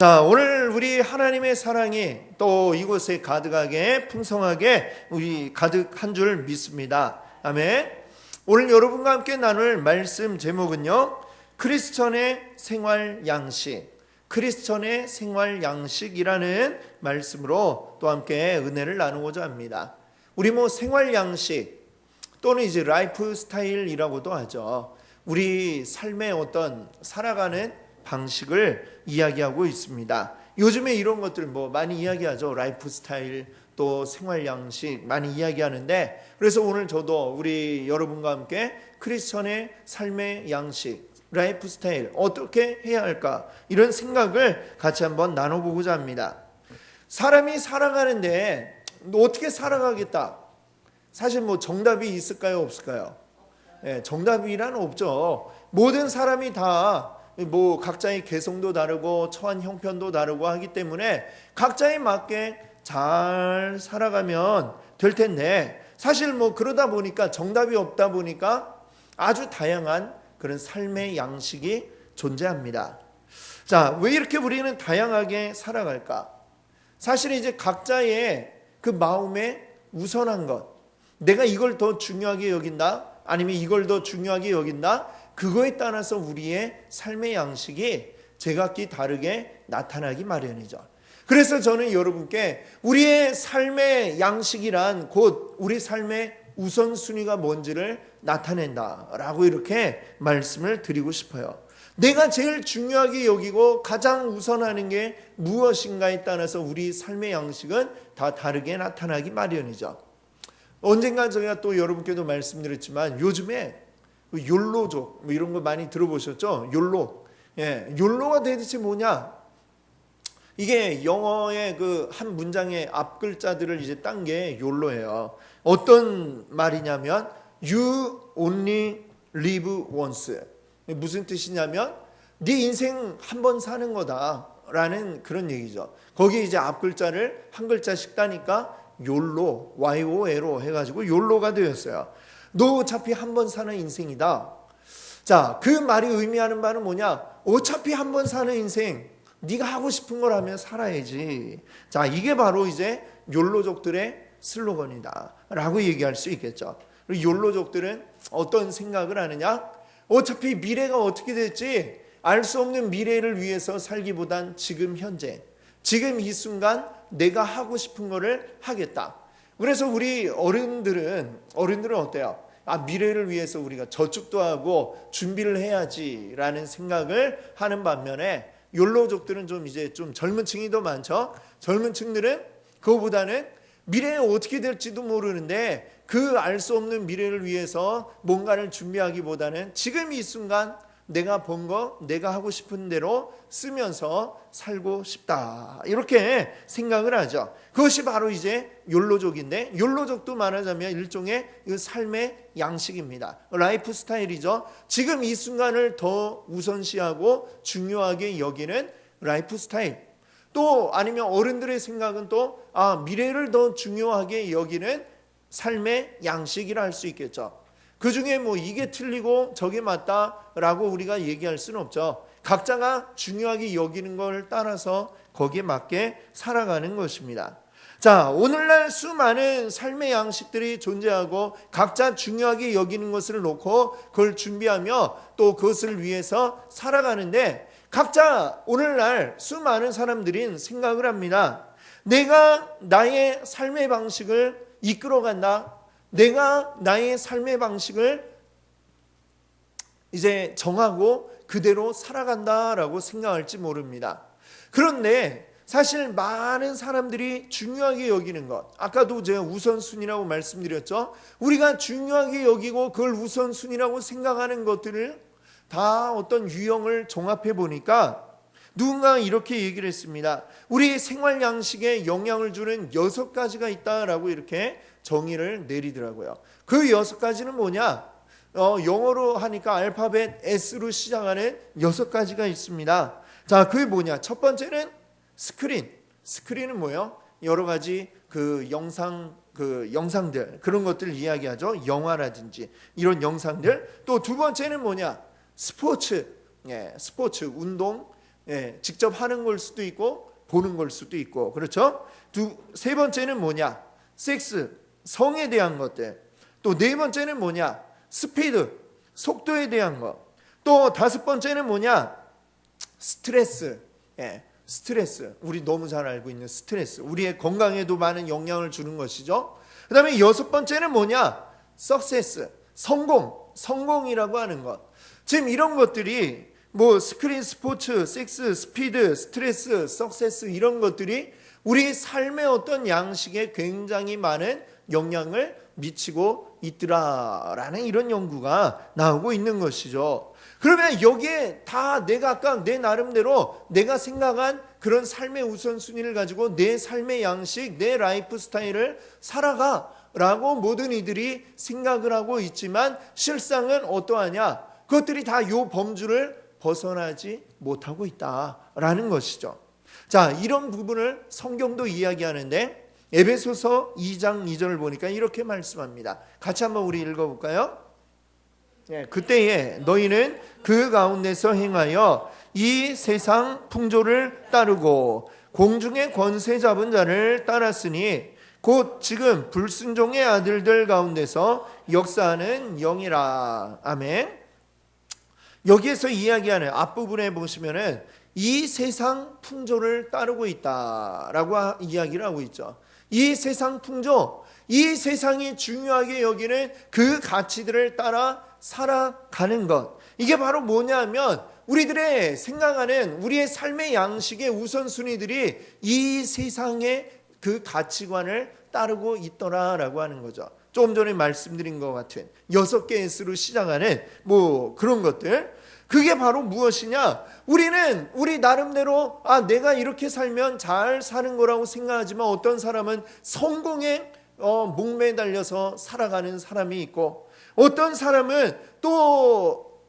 자, 오늘 우리 하나님의 사랑이 또 이곳에 가득하게 풍성하게 우리 가득한 줄 믿습니다. 아멘. 오늘 여러분과 함께 나눌 말씀 제목은요, 크리스천의 생활 양식, 크리스천의 생활 양식이라는 말씀으로 또 함께 은혜를 나누고자 합니다. 우리 생활 양식 또는 이제 라이프 스타일이라고도 하죠. 우리 삶의 어떤 살아가는 방식을 이야기하고 있습니다. 요즘에 이런 것들 많이 이야기하죠. 라이프 스타일 또 생활 양식 많이 이야기하는데, 그래서 오늘 저도 우리 여러분과 함께 크리스천의 삶의 양식, 라이프 스타일 어떻게 해야 할까, 이런 생각을 같이 한번 나눠보고자 합니다. 사람이 살아가는데 어떻게 살아가겠다, 사실 정답이 있을까요, 없을까요? 정답이란 없죠. 모든 사람이 다 각자의 개성도 다르고 처한 형편도 다르고 하기 때문에 각자에 맞게 잘 살아가면 될 텐데, 사실 그러다 보니까 정답이 없다 보니까 아주 다양한 그런 삶의 양식이 존재합니다. 자, 왜 이렇게 우리는 다양하게 살아갈까? 사실 이제 각자의 그 마음에 우선한 것, 내가 이걸 더 중요하게 여긴다, 아니면 이걸 더 중요하게 여긴다, 그거에 따라서 우리의 삶의 양식이 제각기 다르게 나타나기 마련이죠. 그래서 저는 여러분께 우리의 삶의 양식이란 곧 우리 삶의 우선순위가 뭔지를 나타낸다라고 이렇게 말씀을 드리고 싶어요. 내가 제일 중요하게 여기고 가장 우선하는 게 무엇인가에 따라서 우리 삶의 양식은 다 다르게 나타나기 마련이죠. 언젠가 제가 또 여러분께도 말씀드렸지만 요즘에 욜로족 이런 거 많이 들어보셨죠? 욜로. 욜로가 대체 뭐냐? 이게 영어의 그 한 문장의 앞 글자들을 이제 딴 게 욜로예요. 어떤 말이냐면 You only live once. 무슨 뜻이냐면 네 인생 한 번 사는 거다라는 그런 얘기죠. 거기에 이제 앞 글자를 한 글자씩 따니까 욜로, YOLO 해가지고 욜로가 되었어요. 너 어차피 한 번 사는 인생이다. 자, 그 말이 의미하는 바는 뭐냐? 어차피 한 번 사는 인생, 네가 하고 싶은 걸 하면 살아야지. 자, 이게 바로 이제 욜로족들의 슬로건이다 라고 얘기할 수 있겠죠. 그리고 욜로족들은 어떤 생각을 하느냐? 어차피 미래가 어떻게 될지 알 수 없는 미래를 위해서 살기보단 지금 현재, 지금 이 순간 내가 하고 싶은 거를 하겠다. 그래서 우리 어른들은 어때요? 미래를 위해서 우리가 저축도 하고 준비를 해야지라는 생각을 하는 반면에 욜로족들은 좀 젊은 층이 더 많죠. 젊은 층들은 그거보다는 미래에 어떻게 될지도 모르는데 그 알 수 없는 미래를 위해서 뭔가를 준비하기보다는 지금 이 순간 내가 번 거 내가 하고 싶은 대로 쓰면서 살고 싶다, 이렇게 생각을 하죠. 그것이 바로 이제 욜로족인데, 욜로족도 말하자면 일종의 삶의 양식입니다. 라이프 스타일이죠. 지금 이 순간을 더 우선시하고 중요하게 여기는 라이프 스타일. 또 아니면 어른들의 생각은 또 미래를 더 중요하게 여기는 삶의 양식이라 할 수 있겠죠. 그 중에 이게 틀리고 저게 맞다라고 우리가 얘기할 수는 없죠. 각자가 중요하게 여기는 걸 따라서 거기에 맞게 살아가는 것입니다. 자, 오늘날 수많은 삶의 양식들이 존재하고 각자 중요하게 여기는 것을 놓고 그걸 준비하며 또 그것을 위해서 살아가는데, 각자 오늘날 수많은 사람들이 생각을 합니다. 내가 나의 삶의 방식을 이끌어간다, 내가 나의 삶의 방식을 이제 정하고 그대로 살아간다라고 생각할지 모릅니다. 그런데 사실 많은 사람들이 중요하게 여기는 것, 아까도 제가 우선순위라고 말씀드렸죠. 우리가 중요하게 여기고 그걸 우선순위라고 생각하는 것들을 다 어떤 유형을 종합해 보니까 누군가 이렇게 얘기를 했습니다. 우리 생활 양식에 영향을 주는 6가지가 있다라고 이렇게 정의를 내리더라고요. 그 6가지는 뭐냐? 영어로 하니까 알파벳 S로 시작하는 6가지가 있습니다. 자, 그게 뭐냐? 첫 번째는 스크린은 뭐예요? 여러 가지 영상들, 그런 것들을 이야기하죠. 영화라든지 이런 영상들. 또 두 번째는 뭐냐? 스포츠, 운동, 직접 하는 걸 수도 있고 보는 걸 수도 있고, 그렇죠? 세 번째는 뭐냐? 섹스, 성에 대한 것들. 또 네 번째는 뭐냐? 스피드, 속도에 대한 것. 또 다섯 번째는 뭐냐? 스트레스. 스트레스. 우리 너무 잘 알고 있는 스트레스. 우리의 건강에도 많은 영향을 주는 것이죠. 그 다음에 여섯 번째는 뭐냐? 석세스, 성공이라고 하는 것. 지금 이런 것들이 뭐 스크린, 스포츠, 섹스, 스피드, 스트레스, 석세스, 이런 것들이 우리 삶의 어떤 양식에 굉장히 많은 영향을 미치고 있더라라는 이런 연구가 나오고 있는 것이죠. 그러면 여기에 다 내가 아까 내 나름대로 내가 생각한 그런 삶의 우선순위를 가지고 내 삶의 양식, 내 라이프 스타일을 살아가라고 모든 이들이 생각을 하고 있지만 실상은 어떠하냐? 그것들이 다 요 범주를 벗어나지 못하고 있다라는 것이죠. 자, 이런 부분을 성경도 이야기하는데 에베소서 2장 2절을 보니까 이렇게 말씀합니다. 같이 한번 우리 읽어볼까요? 그때에 너희는 그 가운데서 행하여 이 세상 풍조를 따르고 공중의 권세 잡은 자를 따랐으니 곧 지금 불순종의 아들들 가운데서 역사하는 영이라. 아멘. 여기에서 이야기하는 앞부분에 보시면은 이 세상 풍조를 따르고 있다라고 이야기를 하고 있죠. 이 세상 풍조, 이 세상이 중요하게 여기는 그 가치들을 따라 살아가는 것. 이게 바로 뭐냐면 우리들의 생각하는 우리의 삶의 양식의 우선순위들이 이 세상의 그 가치관을 따르고 있더라라고 하는 거죠. 조금 전에 말씀드린 것 같은 6개의 S로 시작하는 뭐 그런 것들. 그게 바로 무엇이냐? 우리는 우리 나름대로 내가 이렇게 살면 잘 사는 거라고 생각하지만 어떤 사람은 성공에 목매달려서 살아가는 사람이 있고 어떤 사람은 또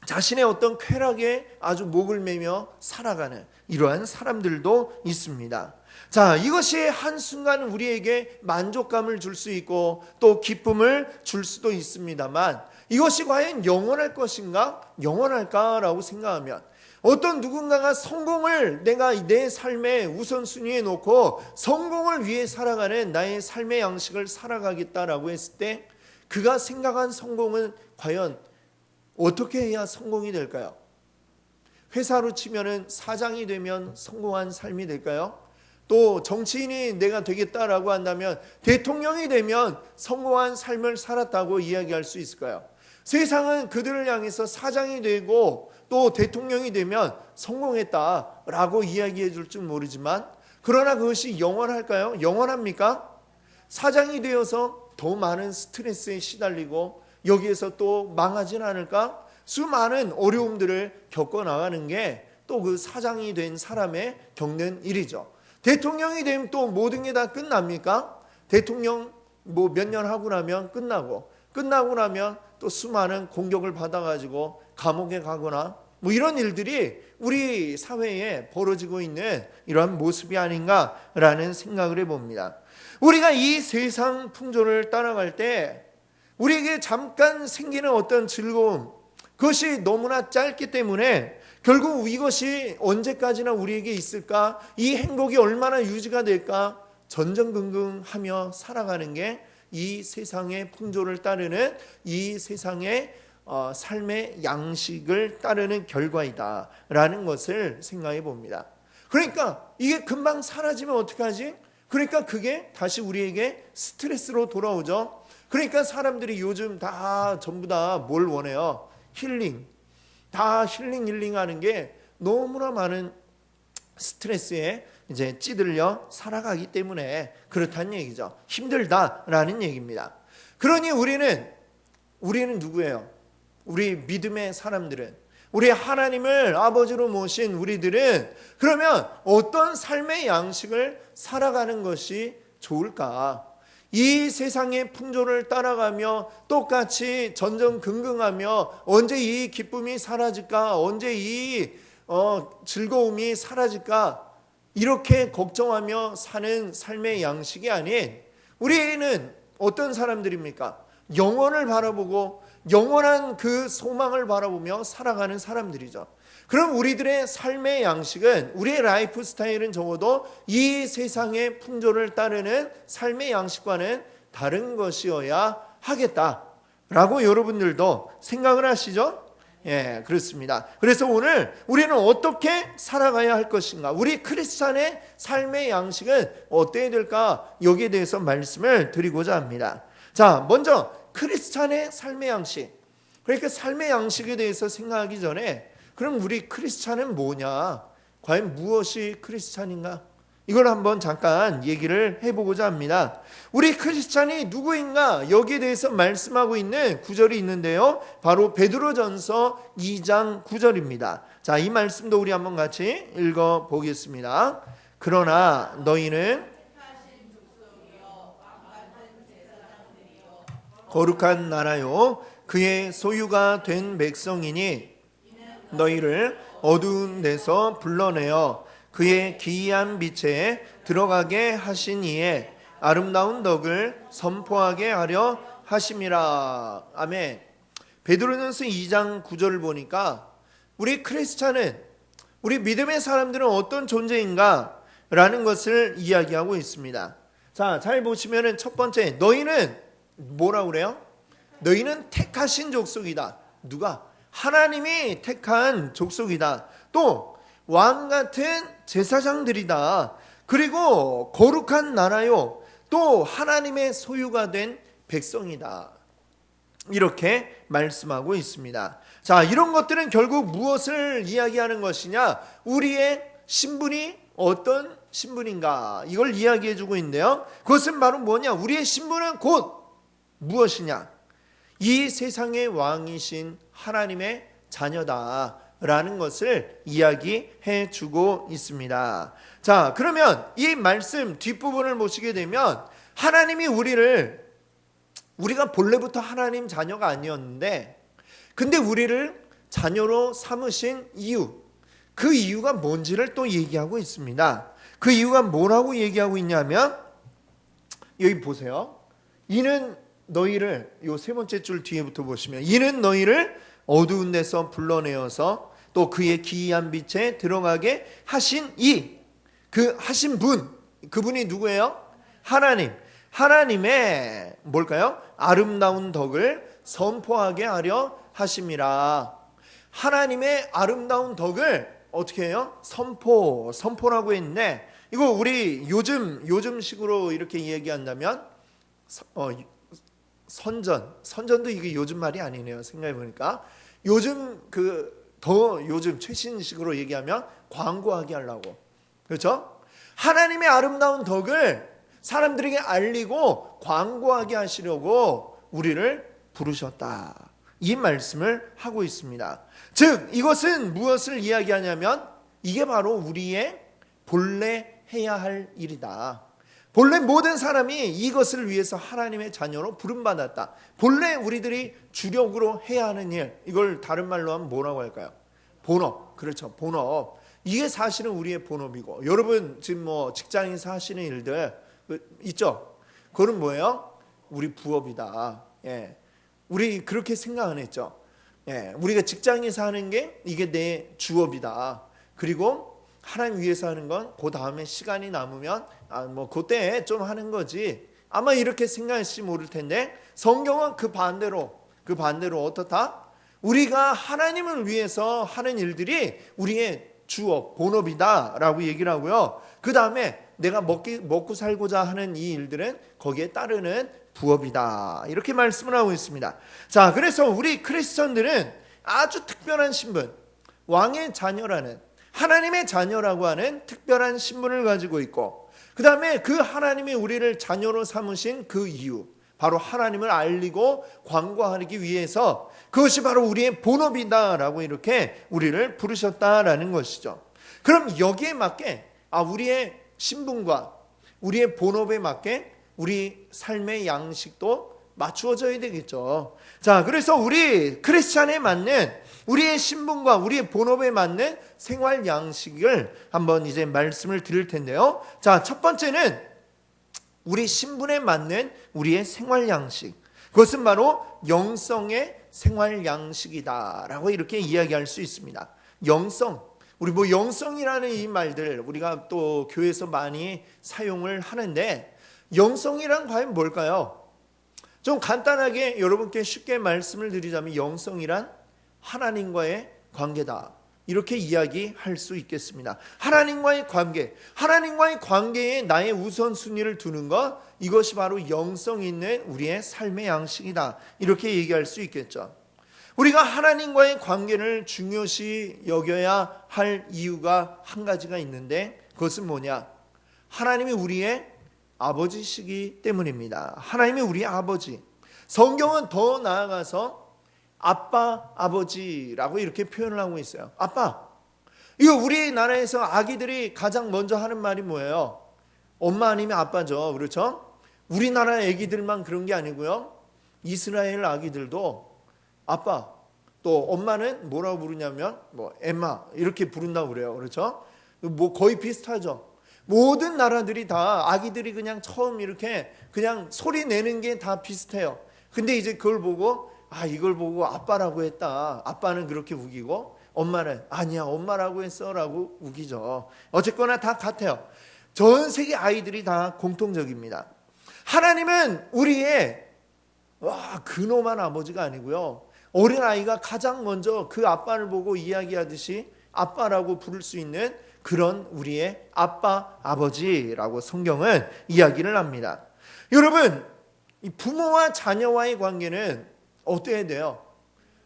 자신의 어떤 쾌락에 아주 목을 매며 살아가는 이러한 사람들도 있습니다. 자, 이것이 한순간 우리에게 만족감을 줄 수 있고 또 기쁨을 줄 수도 있습니다만 이것이 과연 영원할 것인가? 영원할까라고 생각하면 어떤 누군가가 성공을 내가 내 삶의 우선순위에 놓고 성공을 위해 살아가는 나의 삶의 양식을 살아가겠다라고 했을 때 그가 생각한 성공은 과연 어떻게 해야 성공이 될까요? 회사로 치면은 사장이 되면 성공한 삶이 될까요? 또 정치인이 내가 되겠다라고 한다면 대통령이 되면 성공한 삶을 살았다고 이야기할 수 있을까요? 세상은 그들을 향해서 사장이 되고 또 대통령이 되면 성공했다라고 이야기해 줄 줄 모르지만 그러나 그것이 영원할까요? 영원합니까? 사장이 되어서 더 많은 스트레스에 시달리고 여기에서 또 망하진 않을까? 수많은 어려움들을 겪어나가는 게 또 그 사장이 된 사람의 겪는 일이죠. 대통령이 되면 또 모든 게 다 끝납니까? 대통령 뭐 몇 년 하고 나면 끝나고 나면 또 수많은 공격을 받아가지고 감옥에 가거나 뭐 이런 일들이 우리 사회에 벌어지고 있는 이러한 모습이 아닌가라는 생각을 해봅니다. 우리가 이 세상 풍조를 따라갈 때 우리에게 잠깐 생기는 어떤 즐거움, 그것이 너무나 짧기 때문에 결국 이것이 언제까지나 우리에게 있을까? 이 행복이 얼마나 유지가 될까? 전전긍긍하며 살아가는 게 이 세상의 풍조를 따르는 이 세상의 삶의 양식을 따르는 결과이다라는 것을 생각해 봅니다. 그러니까 이게 금방 사라지면 어떡하지? 그러니까 그게 다시 우리에게 스트레스로 돌아오죠. 그러니까 사람들이 요즘 다 전부 다 뭘 원해요? 힐링. 다 힐링하는 게 너무나 많은 스트레스에 이제 찌들려 살아가기 때문에 그렇다는 얘기죠. 힘들다라는 얘기입니다. 그러니 우리는 누구예요? 우리 믿음의 사람들은, 우리 하나님을 아버지로 모신 우리들은 그러면 어떤 삶의 양식을 살아가는 것이 좋을까? 이 세상의 풍조를 따라가며 똑같이 전전긍긍하며 언제 이 기쁨이 사라질까? 언제 이 즐거움이 사라질까? 이렇게 걱정하며 사는 삶의 양식이 아닌 우리는 어떤 사람들입니까? 영원을 바라보고 영원한 그 소망을 바라보며 살아가는 사람들이죠. 그럼 우리들의 삶의 양식은, 우리의 라이프 스타일은 적어도 이 세상의 풍조를 따르는 삶의 양식과는 다른 것이어야 하겠다라고 여러분들도 생각을 하시죠? 예, 그렇습니다. 그래서 오늘 우리는 어떻게 살아가야 할 것인가, 우리 크리스찬의 삶의 양식은 어때야 될까, 여기에 대해서 말씀을 드리고자 합니다. 자, 먼저 크리스찬의 삶의 양식, 그러니까 삶의 양식에 대해서 생각하기 전에 그럼 우리 크리스찬은 뭐냐, 과연 무엇이 크리스찬인가, 이걸 한번 잠깐 얘기를 해보고자 합니다. 우리 크리스찬이 누구인가, 여기에 대해서 말씀하고 있는 구절이 있는데요, 바로 베드로전서 2장 9절입니다. 자, 이 말씀도 우리 한번 같이 읽어보겠습니다. 그러나 너희는 거룩한 나라요 그의 소유가 된 백성이니 너희를 어두운 데서 불러내어 그의 기이한 빛에 들어가게 하신 이에 아름다운 덕을 선포하게 하려 하심이라. 아멘. 베드로전서 2장 9절을 보니까 우리 크리스찬은, 우리 믿음의 사람들은 어떤 존재인가 라는 것을 이야기하고 있습니다. 자, 잘 보시면은 첫 번째, 너희는 뭐라고 그래요? 너희는 택하신 족속이다. 누가? 하나님이 택한 족속이다. 또 왕 같은 제사장들이다. 그리고 거룩한 나라요, 또 하나님의 소유가 된 백성이다. 이렇게 말씀하고 있습니다. 자, 이런 것들은 결국 무엇을 이야기하는 것이냐, 우리의 신분이 어떤 신분인가, 이걸 이야기해 주고 있는데요, 그것은 바로 뭐냐, 우리의 신분은 곧 무엇이냐, 이 세상의 왕이신 하나님의 자녀다라는 것을 이야기해 주고 있습니다. 자, 그러면 이 말씀 뒷부분을 보시게 되면 하나님이 우리가 본래부터 하나님 자녀가 아니었는데, 근데 우리를 자녀로 삼으신 이유, 그 이유가 뭔지를 또 얘기하고 있습니다. 그 이유가 뭐라고 얘기하고 있냐면, 여기 보세요. 이는 너희를, 요 세 번째 줄 뒤에부터 보시면, 이는 너희를 어두운 데서 불러내어서 또 그의 기이한 빛에 들어가게 하신 그 하신 분, 그분이 누구예요? 하나님. 하나님의 뭘까요? 아름다운 덕을 선포하게 하려 하심이라. 하나님의 아름다운 덕을 어떻게 해요? 선포라고 했는데, 이거 우리 요즘식으로 이렇게 얘기한다면 선전도 이게 요즘 말이 아니네요. 생각해 보니까 요즘 요즘 최신식으로 얘기하면 광고하게 하려고, 그렇죠? 하나님의 아름다운 덕을 사람들에게 알리고 광고하게 하시려고 우리를 부르셨다, 이 말씀을 하고 있습니다. 즉 이것은 무엇을 이야기하냐면, 이게 바로 우리의 본래 해야 할 일이다. 본래 모든 사람이 이것을 위해서 하나님의 자녀로 부름받았다. 본래 우리들이 주력으로 해야 하는 일, 이걸 다른 말로 하면 뭐라고 할까요? 본업. 그렇죠, 본업. 이게 사실은 우리의 본업이고, 여러분 지금 직장에서 하시는 일들 있죠? 그건 뭐예요? 우리 부업이다. 예. 우리 그렇게 생각 안 했죠? 예. 우리가 직장에서 하는 게 이게 내 주업이다. 그리고 하나님 위해서 하는 건 그 다음에 시간이 남으면 그때 좀 하는 거지. 아마 이렇게 생각할지 모를 텐데, 성경은 그 반대로 어떻다? 우리가 하나님을 위해서 하는 일들이 우리의 주업, 본업이다라고 얘기를 하고요. 그 다음에 내가 먹고 살고자 하는 이 일들은 거기에 따르는 부업이다, 이렇게 말씀을 하고 있습니다. 자, 그래서 우리 크리스천들은 아주 특별한 신분, 왕의 자녀라는, 하나님의 자녀라고 하는 특별한 신분을 가지고 있고, 그 다음에 그 하나님이 우리를 자녀로 삼으신 그 이유, 바로 하나님을 알리고 광고하기 위해서, 그것이 바로 우리의 본업이다라고 이렇게 우리를 부르셨다라는 것이죠. 그럼 여기에 맞게 우리의 신분과 우리의 본업에 맞게 우리 삶의 양식도 맞추어져야 되겠죠. 자, 그래서 우리 크리스찬에 맞는, 우리의 신분과 우리의 본업에 맞는 생활 양식을 한번 이제 말씀을 드릴 텐데요. 자, 첫 번째는 우리 신분에 맞는 우리의 생활 양식, 그것은 바로 영성의 생활 양식이다라고 이렇게 이야기할 수 있습니다. 영성, 우리 영성이라는 이 말들 우리가 또 교회에서 많이 사용을 하는데, 영성이란 과연 뭘까요? 좀 간단하게 여러분께 쉽게 말씀을 드리자면 영성이란 하나님과의 관계다, 이렇게 이야기할 수 있겠습니다. 하나님과의 관계, 하나님과의 관계에 나의 우선순위를 두는 것, 이것이 바로 영성 있는 우리의 삶의 양식이다, 이렇게 얘기할 수 있겠죠. 우리가 하나님과의 관계를 중요시 여겨야 할 이유가 한 가지가 있는데, 그것은 뭐냐? 하나님이 우리의 아버지시기 때문입니다. 하나님이 우리의 아버지. 성경은 더 나아가서 아빠, 아버지라고 이렇게 표현을 하고 있어요. 아빠. 이거 우리나라에서 아기들이 가장 먼저 하는 말이 뭐예요? 엄마 아니면 아빠죠. 그렇죠? 우리나라 아기들만 그런 게 아니고요, 이스라엘 아기들도 아빠, 또 엄마는 뭐라고 부르냐면 엠마 이렇게 부른다고 그래요. 그렇죠? 거의 비슷하죠. 모든 나라들이 다 아기들이 그냥 처음 이렇게 그냥 소리 내는 게 다 비슷해요. 근데 이제 그걸 보고 이걸 보고 아빠라고 했다, 아빠는 그렇게 우기고 엄마는 아니야 엄마라고 했어 라고 우기죠. 어쨌거나 다 같아요. 전 세계 아이들이 다 공통적입니다. 하나님은 우리의 근엄한 아버지가 아니고요, 어린아이가 가장 먼저 그 아빠를 보고 이야기하듯이 아빠라고 부를 수 있는 그런 우리의 아빠, 아버지라고 성경은 이야기를 합니다. 여러분, 이 부모와 자녀와의 관계는 어때야 돼요?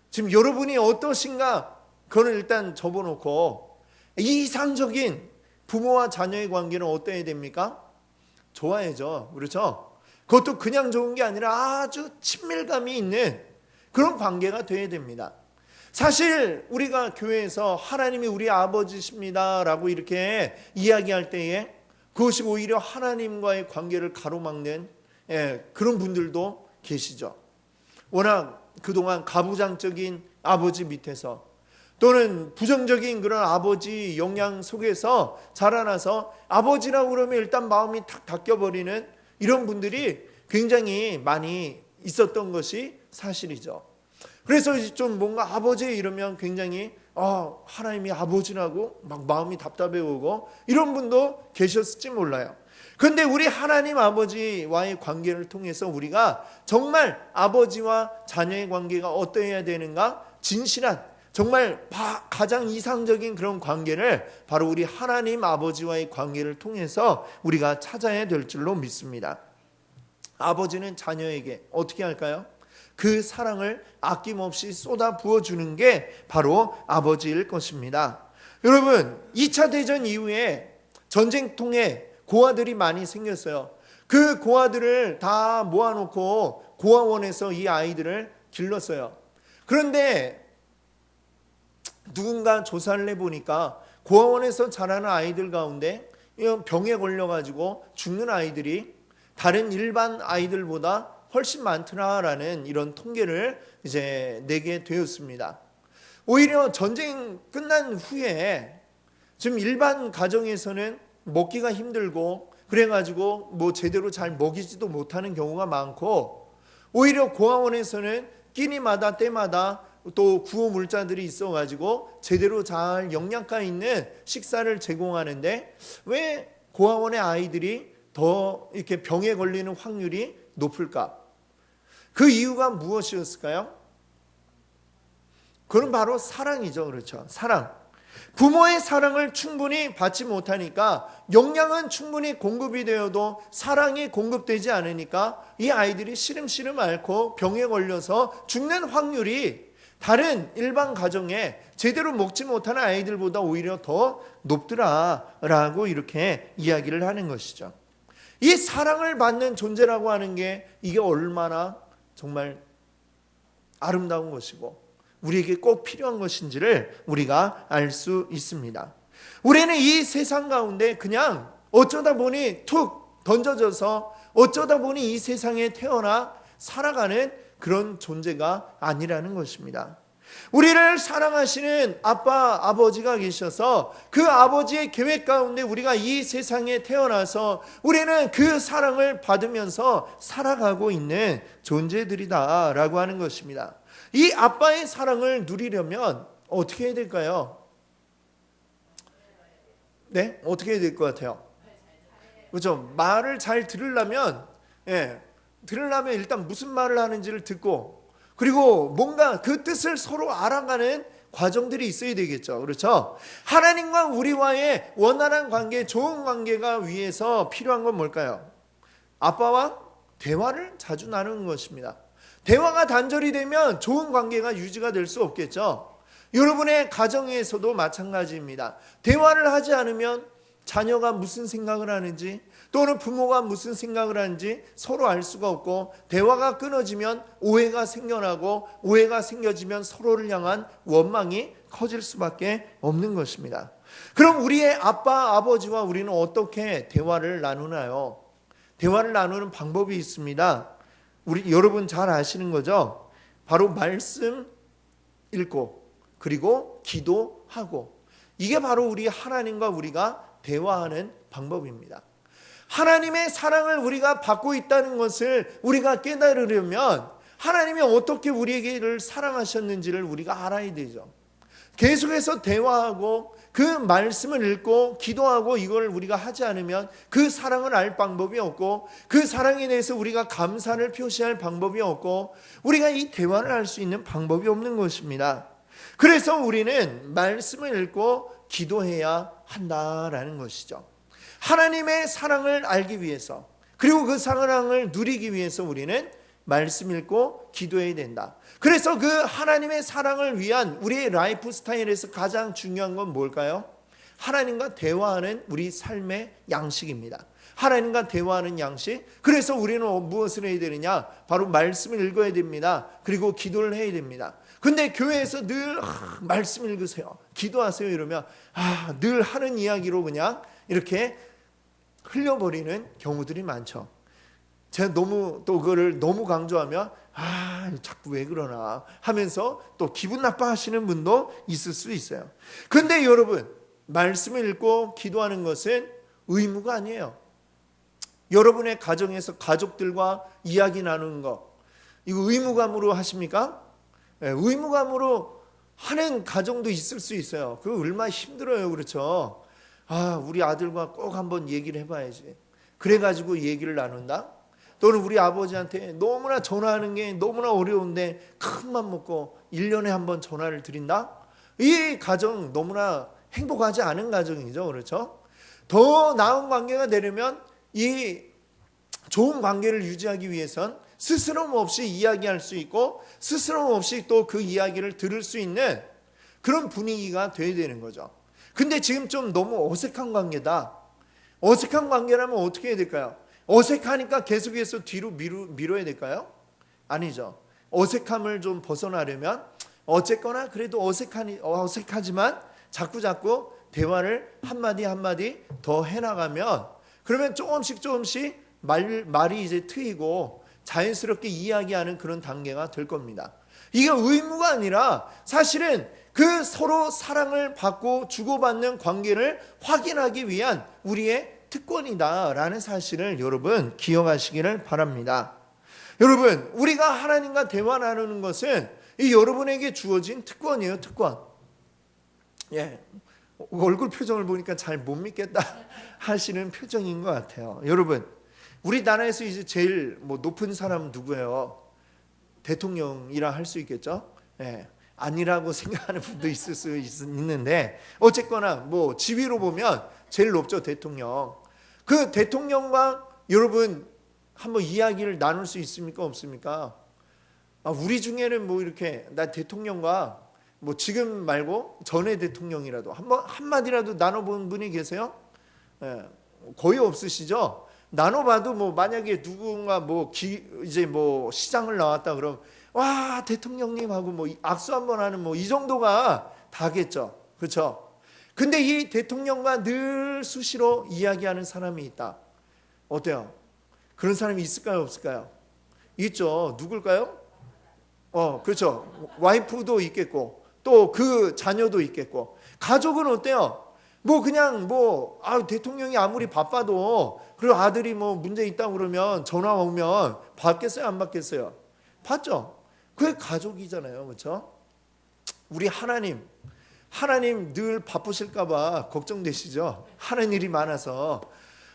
지금 여러분이 어떠신가? 그거는 일단 접어놓고, 이상적인 부모와 자녀의 관계는 어때야 됩니까? 좋아야죠. 그렇죠? 그것도 그냥 좋은 게 아니라 아주 친밀감이 있는 그런 관계가 돼야 됩니다. 사실 우리가 교회에서 하나님이 우리 아버지십니다 라고 이렇게 이야기할 때에 그것이 오히려 하나님과의 관계를 가로막는 그런 분들도 계시죠. 워낙 그동안 가부장적인 아버지 밑에서, 또는 부정적인 그런 아버지 영향 속에서 자라나서 아버지라고 그러면 일단 마음이 탁 닫혀버리는 이런 분들이 굉장히 많이 있었던 것이 사실이죠. 그래서 좀 뭔가 아버지 이러면 굉장히 하나님이 아버지라고 막 마음이 답답해 오고 이런 분도 계셨을지 몰라요. 그런데 우리 하나님 아버지와의 관계를 통해서 우리가 정말 아버지와 자녀의 관계가 어떠해야 되는가, 진실한 정말 가장 이상적인 그런 관계를 바로 우리 하나님 아버지와의 관계를 통해서 우리가 찾아야 될 줄로 믿습니다. 아버지는 자녀에게 어떻게 할까요? 그 사랑을 아낌없이 쏟아 부어주는 게 바로 아버지일 것입니다. 여러분, 2차 대전 이후에 전쟁통에 고아들이 많이 생겼어요. 그 고아들을 다 모아놓고 고아원에서 이 아이들을 길렀어요. 그런데 누군가 조사를 해보니까 고아원에서 자라는 아이들 가운데 병에 걸려가지고 죽는 아이들이 다른 일반 아이들보다 훨씬 많더라라는 이런 통계를 이제 내게 되었습니다. 오히려 전쟁 끝난 후에 지금 일반 가정에서는 먹기가 힘들고 그래가지고 제대로 잘 먹이지도 못하는 경우가 많고, 오히려 고아원에서는 끼니마다 때마다 또 구호 물자들이 있어가지고 제대로 잘 영양가 있는 식사를 제공하는데 왜 고아원의 아이들이 더 이렇게 병에 걸리는 확률이 높을까? 그 이유가 무엇이었을까요? 그건 바로 사랑이죠. 그렇죠? 사랑. 부모의 사랑을 충분히 받지 못하니까, 영양은 충분히 공급이 되어도 사랑이 공급되지 않으니까 이 아이들이 시름시름 앓고 병에 걸려서 죽는 확률이 다른 일반 가정에 제대로 먹지 못하는 아이들보다 오히려 더 높더라라고 이렇게 이야기를 하는 것이죠. 이 사랑을 받는 존재라고 하는 게 이게 얼마나 정말 아름다운 것이고 우리에게 꼭 필요한 것인지를 우리가 알 수 있습니다. 우리는 이 세상 가운데 그냥 어쩌다 보니 툭 던져져서 어쩌다 보니 이 세상에 태어나 살아가는 그런 존재가 아니라는 것입니다. 우리를 사랑하시는 아빠, 아버지가 계셔서 그 아버지의 계획 가운데 우리가 이 세상에 태어나서 우리는 그 사랑을 받으면서 살아가고 있는 존재들이다라고 하는 것입니다. 이 아빠의 사랑을 누리려면 어떻게 해야 될까요? 네? 어떻게 해야 될 것 같아요? 그렇죠? 말을 잘 들으려면 들으려면 일단 무슨 말을 하는지를 듣고, 그리고 뭔가 그 뜻을 서로 알아가는 과정들이 있어야 되겠죠. 그렇죠? 하나님과 우리와의 원활한 관계, 좋은 관계가 위해서 필요한 건 뭘까요? 아빠와 대화를 자주 나누는 것입니다. 대화가 단절이 되면 좋은 관계가 유지가 될 수 없겠죠. 여러분의 가정에서도 마찬가지입니다. 대화를 하지 않으면 자녀가 무슨 생각을 하는지, 또는 부모가 무슨 생각을 하는지 서로 알 수가 없고, 대화가 끊어지면 오해가 생겨나고, 오해가 생겨지면 서로를 향한 원망이 커질 수밖에 없는 것입니다. 그럼 우리의 아빠, 아버지와 우리는 어떻게 대화를 나누나요? 대화를 나누는 방법이 있습니다. 여러분 잘 아시는 거죠? 바로 말씀 읽고, 그리고 기도하고, 이게 바로 우리 하나님과 우리가 대화하는 방법입니다. 하나님의 사랑을 우리가 받고 있다는 것을 우리가 깨달으려면 하나님이 어떻게 우리에게를 사랑하셨는지를 우리가 알아야 되죠. 계속해서 대화하고 그 말씀을 읽고 기도하고, 이걸 우리가 하지 않으면 그 사랑을 알 방법이 없고, 그 사랑에 대해서 우리가 감사를 표시할 방법이 없고, 우리가 이 대화를 할 수 있는 방법이 없는 것입니다. 그래서 우리는 말씀을 읽고 기도해야 한다라는 것이죠. 하나님의 사랑을 알기 위해서, 그리고 그 사랑을 누리기 위해서 우리는 말씀 읽고 기도해야 된다. 그래서 그 하나님의 사랑을 위한 우리의 라이프 스타일에서 가장 중요한 건 뭘까요? 하나님과 대화하는 우리 삶의 양식입니다. 하나님과 대화하는 양식. 그래서 우리는 무엇을 해야 되느냐? 바로 말씀을 읽어야 됩니다. 그리고 기도를 해야 됩니다. 근데 교회에서 늘 말씀 읽으세요, 기도하세요 이러면 늘 하는 이야기로 그냥 이렇게 흘려버리는 경우들이 많죠. 제가 또 그거를 너무 강조하면 자꾸 왜 그러나 하면서 또 기분 나빠하시는 분도 있을 수 있어요. 근데 여러분, 말씀을 읽고 기도하는 것은 의무가 아니에요. 여러분의 가정에서 가족들과 이야기 나누는 거, 이거 의무감으로 하십니까? 의무감으로 하는 가정도 있을 수 있어요. 그거 얼마나 힘들어요. 그렇죠? 우리 아들과 꼭 한번 얘기를 해봐야지. 그래가지고 얘기를 나눈다? 또는 우리 아버지한테 너무나 전화하는 게 너무나 어려운데 큰맘 먹고 1년에 한번 전화를 드린다? 이 가정 너무나 행복하지 않은 가정이죠. 그렇죠? 더 나은 관계가 되려면 이 좋은 관계를 유지하기 위해선 스스럼 없이 이야기할 수 있고, 스스럼 없이 또 그 이야기를 들을 수 있는 그런 분위기가 돼야 되는 거죠. 근데 지금 좀 너무 어색한 관계다. 어색한 관계라면 어떻게 해야 될까요? 어색하니까 계속해서 뒤로 밀어야 될까요? 아니죠. 어색함을 좀 벗어나려면 어쨌거나 그래도 어색하지만 자꾸 대화를 한마디 한마디 더 해나가면, 그러면 조금씩 말이 이제 트이고 자연스럽게 이야기하는 그런 단계가 될 겁니다. 이게 의무가 아니라 사실은 그 서로 사랑을 받고 주고받는 관계를 확인하기 위한 우리의 특권이다라는 사실을 여러분 기억하시기를 바랍니다. 여러분, 우리가 하나님과 대화 나누는 것은 이 여러분에게 주어진 특권이에요. 특권. 얼굴 표정을 보니까 잘 못 믿겠다 하시는 표정인 것 같아요. 여러분, 우리나라에서 이제 제일 높은 사람은 누구예요? 대통령이라 할 수 있겠죠? 아니라고 생각하는 분도 있을 수 있는데, 어쨌거나 지위로 보면 제일 높죠, 대통령. 그 대통령과 여러분 한번 이야기를 나눌 수 있습니까, 없습니까? 우리 중에는 이렇게 나 대통령과 지금 말고 전에 대통령이라도 한마디라도 나눠본 분이 계세요? 거의 없으시죠? 나눠봐도 만약에 누군가 이제 시장을 나왔다 그럼 와 대통령님 하고 악수 한번 하는 이 정도가 다겠죠. 그렇죠? 근데 이 대통령과 늘 수시로 이야기하는 사람이 있다. 어때요? 그런 사람이 있을까요, 없을까요? 있죠. 누굴까요? 그렇죠. 와이프도 있겠고 또 그 자녀도 있겠고. 가족은 어때요? 그냥 대통령이 아무리 바빠도, 그리고 아들이 문제 있다고 그러면 전화 오면 받겠어요, 안 받겠어요? 받죠. 그게 가족이잖아요. 그렇죠? 우리 하나님 하나님 늘 바쁘실까봐 걱정되시죠? 하는 일이 많아서.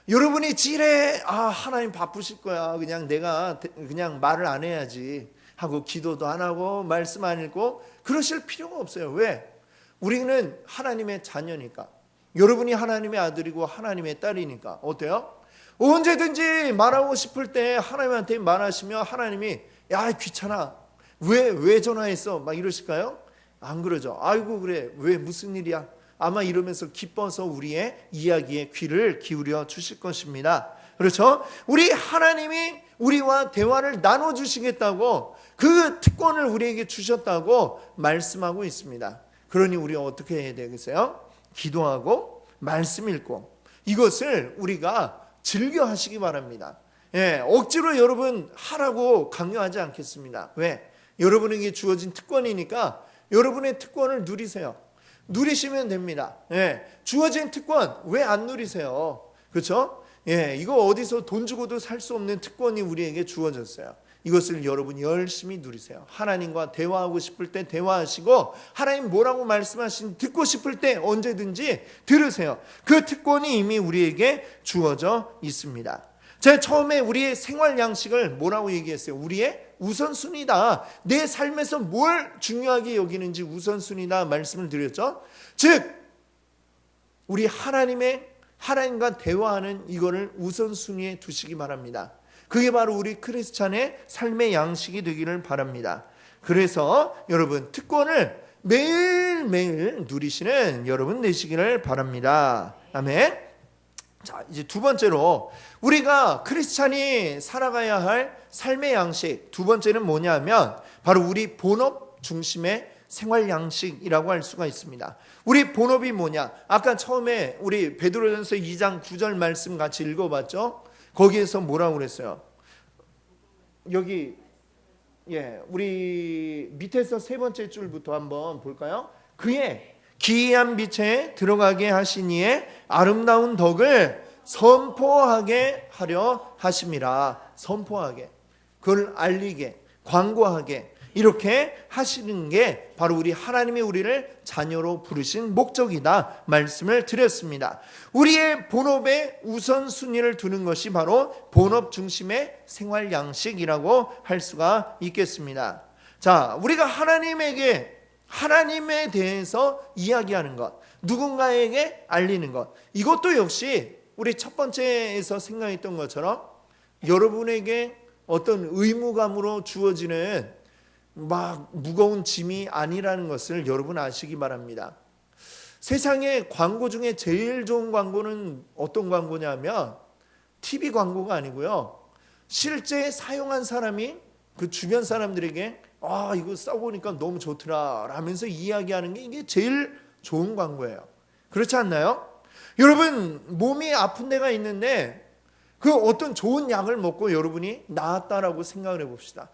여러분이 지레 하나님 바쁘실 거야, 그냥 내가 그냥 말을 안 해야지 하고 기도도 안 하고 말씀 안 읽고 그러실 필요가 없어요. 왜? 우리는 하나님의 자녀니까. 여러분이 하나님의 아들이고 하나님의 딸이니까. 어때요? 언제든지 말하고 싶을 때 하나님한테 말하시면 하나님이 야 귀찮아, 왜 전화했어? 막 이러실까요? 안 그러죠. 아이고 그래, 왜 무슨 일이야? 아마 이러면서 기뻐서 우리의 이야기에 귀를 기울여 주실 것입니다. 그렇죠? 우리 하나님이 우리와 대화를 나눠주시겠다고, 그 특권을 우리에게 주셨다고 말씀하고 있습니다. 그러니 우리 어떻게 해야 되겠어요? 기도하고 말씀 읽고 이것을 우리가 즐겨 하시기 바랍니다. 억지로 여러분 하라고 강요하지 않겠습니다. 왜? 여러분에게 주어진 특권이니까 여러분의 특권을 누리세요. 누리시면 됩니다. 주어진 특권 왜 안 누리세요? 그렇죠? 이거 어디서 돈 주고도 살 수 없는 특권이 우리에게 주어졌어요. 이것을 여러분 열심히 누리세요. 하나님과 대화하고 싶을 때 대화하시고, 하나님 뭐라고 말씀하신 듣고 싶을 때 언제든지 들으세요. 그 특권이 이미 우리에게 주어져 있습니다. 제가 처음에 우리의 생활 양식을 뭐라고 얘기했어요? 우리의 우선순위다. 내 삶에서 뭘 중요하게 여기는지 우선순위다 말씀을 드렸죠. 즉 우리 하나님과 대화하는 이거를 우선순위에 두시기 바랍니다. 그게 바로 우리 크리스찬의 삶의 양식이 되기를 바랍니다. 그래서 여러분 특권을 매일매일 누리시는 여러분 되시기를 바랍니다. 아멘. 자, 이제 두 번째로 우리가 크리스찬이 살아가야 할 삶의 양식, 두 번째는 뭐냐면 바로 우리 본업 중심의 생활 양식이라고 할 수가 있습니다. 우리 본업이 뭐냐? 아까 처음에 우리 베드로전서 2장 9절 말씀 같이 읽어봤죠? 거기에서 뭐라고 그랬어요? 여기 우리 밑에서 세 번째 줄부터 한번 볼까요? 그의 기이한 빛에 들어가게 하시니의 아름다운 덕을 선포하게 하려 하심이라. 선포하게, 그걸 알리게, 광고하게 이렇게 하시는 게 바로 우리 하나님이 우리를 자녀로 부르신 목적이다 말씀을 드렸습니다. 우리의 본업에 우선순위를 두는 것이 바로 본업 중심의 생활 양식이라고 할 수가 있겠습니다. 자, 우리가 하나님에 대해서 이야기하는 것, 누군가에게 알리는 것, 이것도 역시 우리 첫 번째에서 생각했던 것처럼 여러분에게 어떤 의무감으로 주어지는 막 무거운 짐이 아니라는 것을 여러분 아시기 바랍니다. 세상에 광고 중에 제일 좋은 광고는 어떤 광고냐면 TV 광고가 아니고요, 실제 사용한 사람이 그 주변 사람들에게 이거 써보니까 너무 좋더라 라면서 이야기하는 게 이게 제일 좋은 광고예요. 그렇지 않나요? 여러분 몸이 아픈 데가 있는데 그 어떤 좋은 약을 먹고 여러분이 나았다라고 생각을 해봅시다.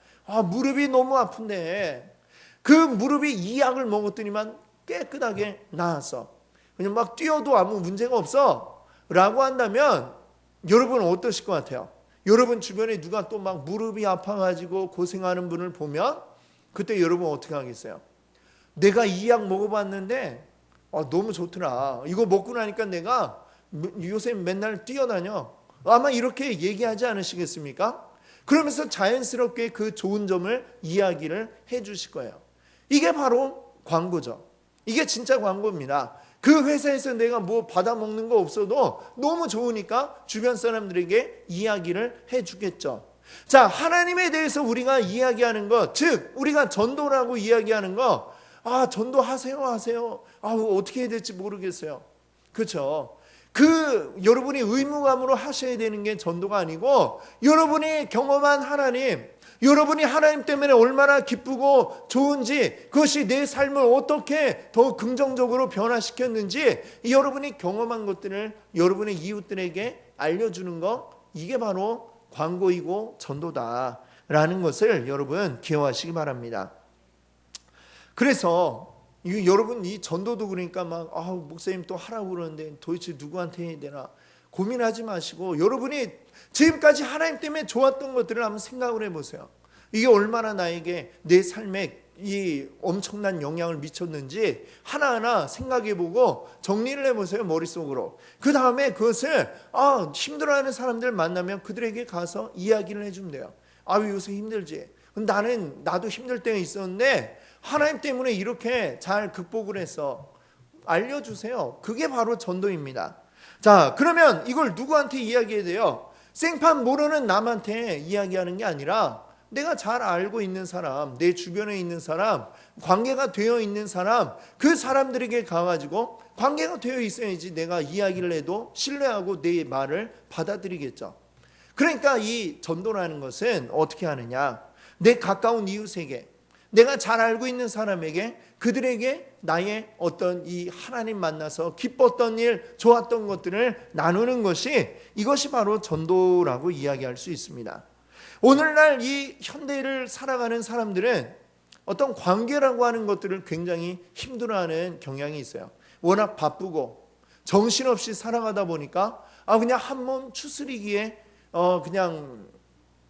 무릎이 너무 아픈데 그 무릎이 이 약을 먹었더니만 깨끗하게 나았어, 그냥 막 뛰어도 아무 문제가 없어 라고 한다면 여러분은 어떠실 것 같아요? 여러분 주변에 누가 또 막 무릎이 아파가지고 고생하는 분을 보면 그때 여러분 어떻게 하겠어요? 내가 이 약 먹어봤는데 너무 좋더라, 이거 먹고 나니까 내가 요새 맨날 뛰어다녀, 아마 이렇게 얘기하지 않으시겠습니까? 그러면서 자연스럽게 그 좋은 점을 이야기를 해 주실 거예요. 이게 바로 광고죠. 이게 진짜 광고입니다. 그 회사에서 내가 뭐 받아먹는 거 없어도 너무 좋으니까 주변 사람들에게 이야기를 해 주겠죠. 자, 하나님에 대해서 우리가 이야기하는 것, 즉 우리가 전도라고 이야기하는 거, 전도하세요. 어떻게 해야 될지 모르겠어요. 그렇죠? 여러분이 의무감으로 하셔야 되는 게 전도가 아니고, 여러분이 경험한 하나님, 여러분이 하나님 때문에 얼마나 기쁘고 좋은지, 그것이 내 삶을 어떻게 더 긍정적으로 변화시켰는지 여러분이 경험한 것들을 여러분의 이웃들에게 알려주는 것, 이게 바로 광고이고 전도다라는 것을 여러분 기억하시기 바랍니다. 그래서 여러분 이 전도도 그러니까 막 목사님 또 하라고 그러는데 도대체 누구한테 해야 되나 고민하지 마시고, 여러분이 지금까지 하나님 때문에 좋았던 것들을 한번 생각을 해보세요. 이게 얼마나 나에게 내 삶에 이 엄청난 영향을 미쳤는지 하나하나 생각해보고 정리를 해보세요, 머릿속으로. 그 다음에 그것을 힘들어하는 사람들 만나면 그들에게 가서 이야기를 해주면 돼요. 요새 힘들지. 나도 힘들 때가 있었는데 하나님 때문에 이렇게 잘 극복을 했어. 알려주세요. 그게 바로 전도입니다. 자, 그러면 이걸 누구한테 이야기해야 돼요? 생판 모르는 남한테 이야기하는 게 아니라 내가 잘 알고 있는 사람, 내 주변에 있는 사람, 관계가 되어 있는 사람, 그 사람들에게 가가지고 관계가 되어 있어야지 내가 이야기를 해도 신뢰하고 내 말을 받아들이겠죠. 그러니까 이 전도라는 것은 어떻게 하느냐, 내 가까운 이웃에게, 내가 잘 알고 있는 사람에게, 그들에게 나의 어떤 이 하나님 만나서 기뻤던 일, 좋았던 것들을 나누는 이것이 바로 전도라고 이야기할 수 있습니다. 오늘날 이 현대를 살아가는 사람들은 어떤 관계라고 하는 것들을 굉장히 힘들어하는 경향이 있어요. 워낙 바쁘고 정신없이 살아가다 보니까 그냥 한 몸 추스리기에 그냥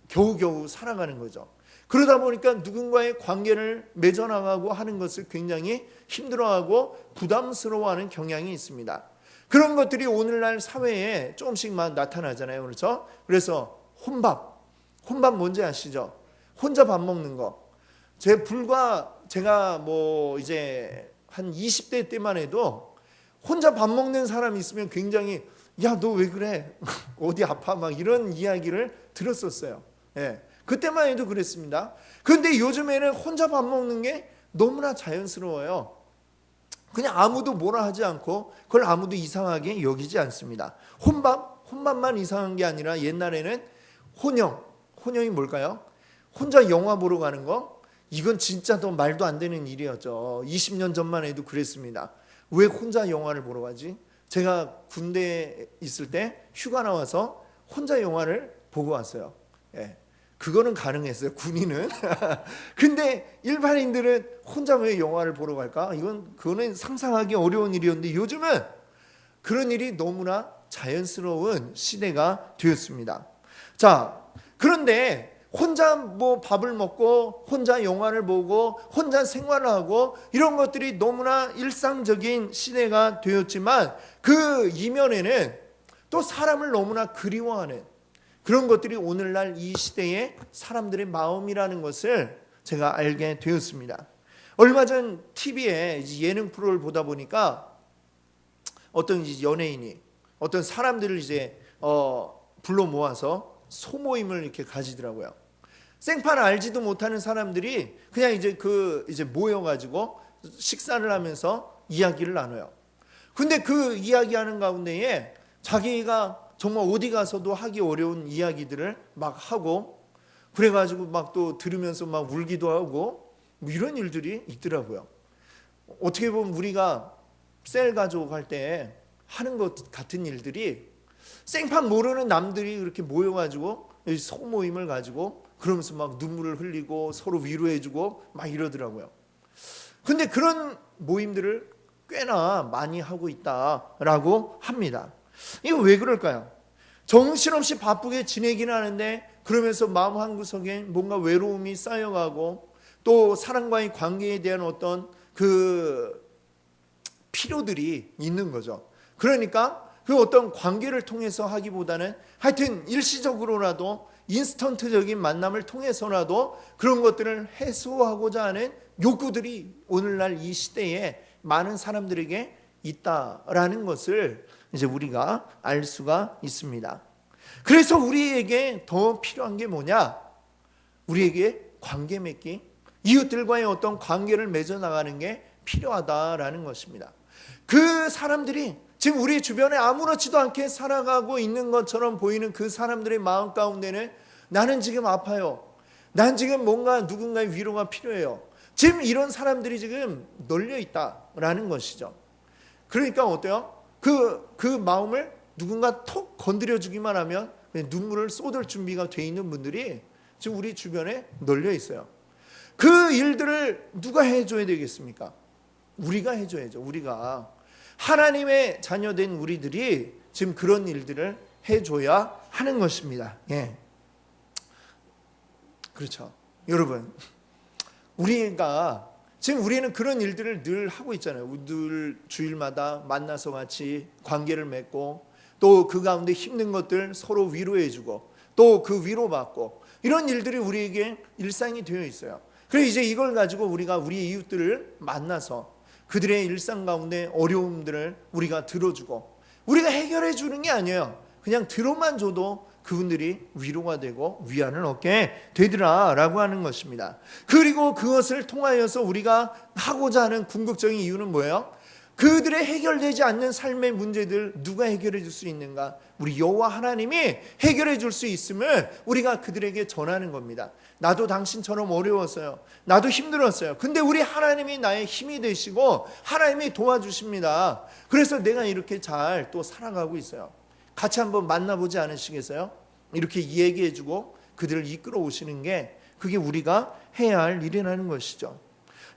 겨우겨우 살아가는 거죠. 그러다 보니까 누군가의 관계를 맺어나가고 하는 것을 굉장히 힘들어하고 부담스러워하는 경향이 있습니다. 그런 것들이 오늘날 사회에 조금씩만 나타나잖아요. 그렇죠? 그래서 혼밥 뭔지 아시죠? 혼자 밥 먹는 거. 제가 이제 한 20대 때만 해도 혼자 밥 먹는 사람이 있으면 굉장히 야, 너 왜 그래? 어디 아파? 막 이런 이야기를 들었었어요. 예. 그때만 해도 그랬습니다. 그런데 요즘에는 혼자 밥 먹는 게 너무나 자연스러워요. 그냥 아무도 뭐라 하지 않고 그걸 아무도 이상하게 여기지 않습니다. 혼밥만 이상한 게 아니라 옛날에는 혼영이 뭘까요? 혼자 영화 보러 가는 거? 이건 진짜 더 말도 안 되는 일이었죠. 20년 전만 해도 그랬습니다. 왜 혼자 영화를 보러 가지? 제가 군대에 있을 때 휴가 나와서 혼자 영화를 보고 왔어요. 예. 그거는 가능했어요, 군인은. 근데 일반인들은 혼자 왜 영화를 보러 갈까? 그거는 상상하기 어려운 일이었는데 요즘은 그런 일이 너무나 자연스러운 시대가 되었습니다. 자, 그런데 혼자 밥을 먹고 혼자 영화를 보고 혼자 생활을 하고 이런 것들이 너무나 일상적인 시대가 되었지만 그 이면에는 또 사람을 너무나 그리워하는 그런 것들이 오늘날 이 시대의 사람들의 마음이라는 것을 제가 알게 되었습니다. 얼마 전 TV에 예능 프로를 보다 보니까 어떤 연예인이 어떤 사람들을 불러 모아서 소모임을 이렇게 가지더라고요. 생판 알지도 못하는 사람들이 그냥 모여가지고 식사를 하면서 이야기를 나눠요. 근데 그 이야기하는 가운데에 자기가 정말 어디 가서도 하기 어려운 이야기들을 막 하고 그래가지고 막 또 들으면서 막 울기도 하고 이런 일들이 있더라고요. 어떻게 보면 우리가 셀 가족 할 때 하는 것 같은 일들이 생판 모르는 남들이 그렇게 모여가지고 소모임을 가지고 그러면서 막 눈물을 흘리고 서로 위로해주고 막 이러더라고요. 근데 그런 모임들을 꽤나 많이 하고 있다라고 합니다. 이거 왜 그럴까요? 정신없이 바쁘게 지내기는 하는데 그러면서 마음 한구석에 뭔가 외로움이 쌓여가고 또 사람과의 관계에 대한 어떤 그 필요들이 있는 거죠. 그러니까 그 어떤 관계를 통해서 하기보다는 하여튼 일시적으로라도 인스턴트적인 만남을 통해서라도 그런 것들을 해소하고자 하는 욕구들이 오늘날 이 시대에 많은 사람들에게 있다라는 것을 이제 우리가 알 수가 있습니다. 그래서 우리에게 더 필요한 게 뭐냐? 우리에게 관계 맺기, 이웃들과의 어떤 관계를 맺어 나가는 게 필요하다라는 것입니다. 그 사람들이 지금 우리 주변에 아무렇지도 않게 살아가고 있는 것처럼 보이는 그 사람들의 마음 가운데는 나는 지금 아파요. 난 지금 뭔가 누군가의 위로가 필요해요. 지금 이런 사람들이 지금 널려 있다라는 것이죠. 그러니까 어때요? 그 마음을 누군가 톡 건드려 주기만 하면 눈물을 쏟을 준비가 돼 있는 분들이 지금 우리 주변에 널려 있어요. 그 일들을 누가 해줘야 되겠습니까? 우리가 해줘야죠. 우리가 하나님의 자녀된 우리들이 지금 그런 일들을 해줘야 하는 것입니다. 예, 그렇죠. 여러분, 지금 우리는 그런 일들을 늘 하고 있잖아요. 늘 주일마다 만나서 같이 관계를 맺고 또 그 가운데 힘든 것들 서로 위로해주고 또 그 위로받고 이런 일들이 우리에게 일상이 되어 있어요. 그래서 이제 이걸 가지고 우리가 우리 이웃들을 만나서 그들의 일상 가운데 어려움들을 우리가 들어주고 우리가 해결해 주는 게 아니에요. 그냥 들어만 줘도 그분들이 위로가 되고 위안을 얻게 되더라라고 하는 것입니다. 그리고 그것을 통하여서 우리가 하고자 하는 궁극적인 이유는 뭐예요? 그들의 해결되지 않는 삶의 문제들 누가 해결해 줄 수 있는가? 우리 여호와 하나님이 해결해 줄 수 있음을 우리가 그들에게 전하는 겁니다. 나도 당신처럼 어려웠어요. 나도 힘들었어요. 근데 우리 하나님이 나의 힘이 되시고 하나님이 도와주십니다. 그래서 내가 이렇게 잘 또 살아가고 있어요. 같이 한번 만나보지 않으시겠어요? 이렇게 얘기해주고 그들을 이끌어 오시는 게 그게 우리가 해야 할 일이라는 것이죠.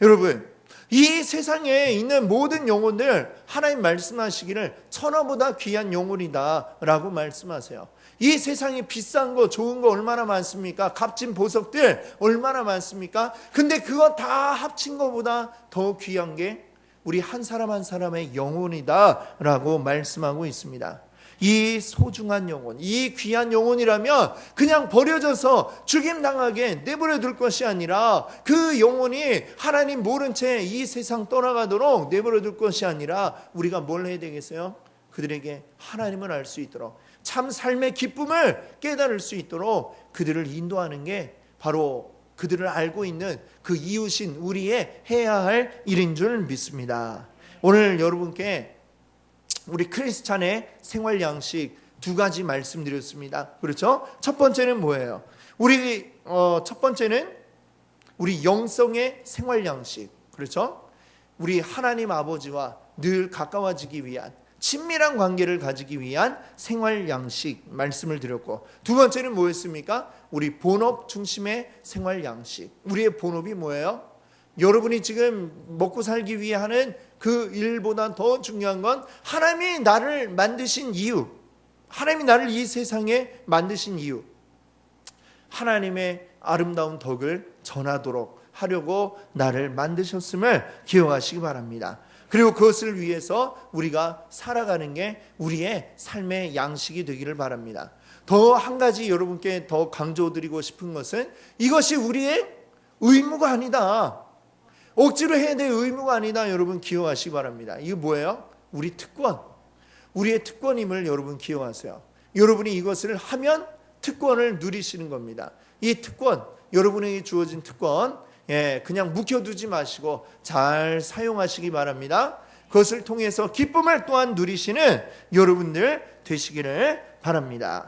여러분, 이 세상에 있는 모든 영혼들 하나님 말씀하시기를 천하보다 귀한 영혼이다 라고 말씀하세요. 이 세상에 비싼 거 좋은 거 얼마나 많습니까? 값진 보석들 얼마나 많습니까? 근데 그거 다 합친 것보다 더 귀한 게 우리 한 사람 한 사람의 영혼이다 라고 말씀하고 있습니다. 이 소중한 영혼, 이 귀한 영혼이라면 그냥 버려져서 죽임당하게 내버려 둘 것이 아니라 그 영혼이 하나님 모른 채 이 세상 떠나가도록 내버려 둘 것이 아니라 우리가 뭘 해야 되겠어요? 그들에게 하나님을 알 수 있도록 참 삶의 기쁨을 깨달을 수 있도록 그들을 인도하는 게 바로 그들을 알고 있는 그 이웃인 우리의 해야 할 일인 줄 믿습니다. 오늘 여러분께 우리 크리스찬의 생활 양식 두 가지 말씀드렸습니다. 그렇죠? 첫 번째는 뭐예요? 첫 번째는 우리 영성의 생활 양식. 그렇죠? 우리 하나님 아버지와 늘 가까워지기 위한 친밀한 관계를 가지기 위한 생활 양식 말씀을 드렸고, 두 번째는 뭐였습니까? 우리 본업 중심의 생활 양식. 우리의 본업이 뭐예요? 여러분이 지금 먹고 살기 위해 하는 그 일보다 더 중요한 건 하나님이 나를 만드신 이유, 하나님이 나를 이 세상에 만드신 이유, 하나님의 아름다운 덕을 전하도록 하려고 나를 만드셨음을 기억하시기 바랍니다. 그리고 그것을 위해서 우리가 살아가는 게 우리의 삶의 양식이 되기를 바랍니다. 더 한 가지 여러분께 더 강조드리고 싶은 것은 이것이 우리의 의무가 아니다. 억지로 해야 될 의무가 아니다. 여러분 기억하시기 바랍니다. 이거 뭐예요? 우리 특권, 우리의 특권임을 여러분 기억하세요. 여러분이 이것을 하면 특권을 누리시는 겁니다. 이 특권, 여러분에게 주어진 특권, 그냥 묵혀두지 마시고 잘 사용하시기 바랍니다. 그것을 통해서 기쁨을 또한 누리시는 여러분들 되시기를 바랍니다.